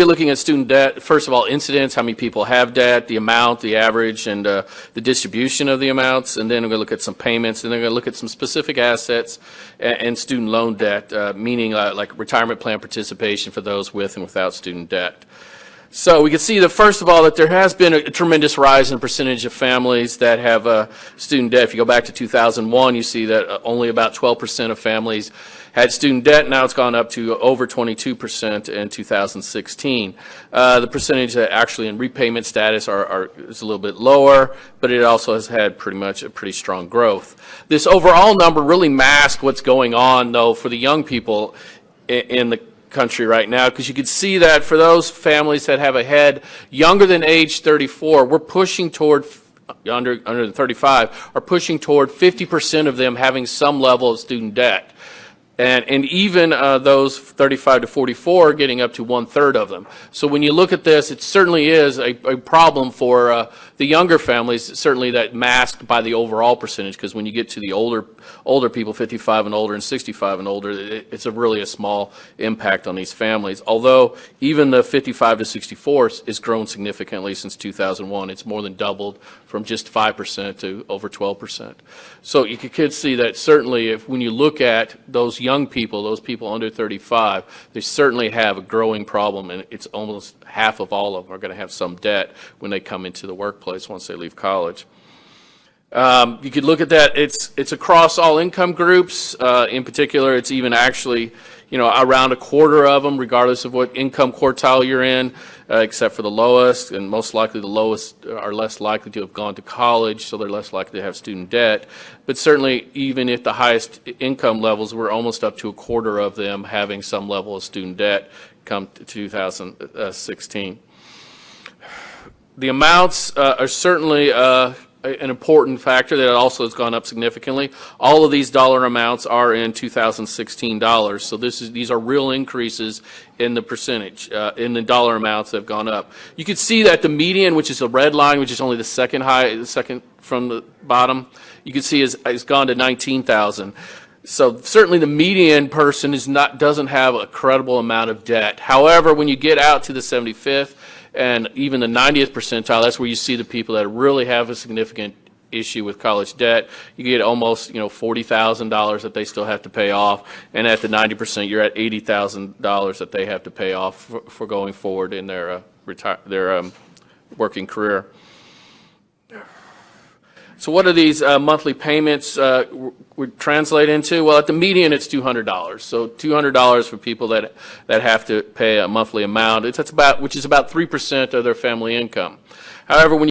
be looking at student debt, first of all, incidence, how many people have debt, the amount, the average, and the distribution of the amounts, and then we're going to look at some payments, and then we're going to look at some specific assets and student loan debt, meaning like retirement plan participation for those with and without student debt. So we can see that, first of all, that there has been a tremendous rise in the percentage of families that have student debt. If you go back to 2001, you see that only about 12% of families had student debt. Now it's gone up to over 22% in 2016. The percentage that actually in repayment status is a little bit lower, but it also has had pretty much a pretty strong growth. This overall number really masks what's going on, though, for the young people in the country right now, because you can see that for those families that have a head younger than age 34, we're pushing toward under 35 are pushing toward 50% of them having some level of student debt. And even those 35 to 44 are getting up to 1/3 of them. So when you look at this, it certainly is a problem for the younger families, certainly that masked by the overall percentage, because when you get to the older people, 55 and older and 65 and older, it's really a small impact on these families. Although even the 55 to 64 has grown significantly since 2001. It's more than doubled from just 5% to over 12%. So you could see that certainly when you look at those young people, those people under 35, they certainly have a growing problem, and it's almost half of all of them are going to have some debt when they come into the workplace once they leave college. You could look at that. It's across all income groups. In particular, it's even actually, around a quarter of them, regardless of what income quartile you're in, except for the lowest, and most likely the lowest are less likely to have gone to college, so they're less likely to have student debt. But certainly, even at the highest income levels, we're almost up to a quarter of them having some level of student debt come to 2016. The amounts are certainly an important factor that also has gone up significantly. All of these dollar amounts are in 2016 dollars, so these are real increases in the percentage, in the dollar amounts that have gone up. You can see that the median, which is a red line, which is only the second from the bottom, you can see has gone to 19,000. So certainly the median person doesn't have a credible amount of debt. However, when you get out to the 75th and even the 90th percentile, that's where you see the people that really have a significant issue with college debt. You get almost $40,000 that they still have to pay off, and at the 90%, you're at $80,000 that they have to pay off for going forward in their working career. So what do these monthly payments would translate into? Well, at the median, it's $200. So $200 for people that have to pay a monthly amount. Which is about 3% of their family income. However, when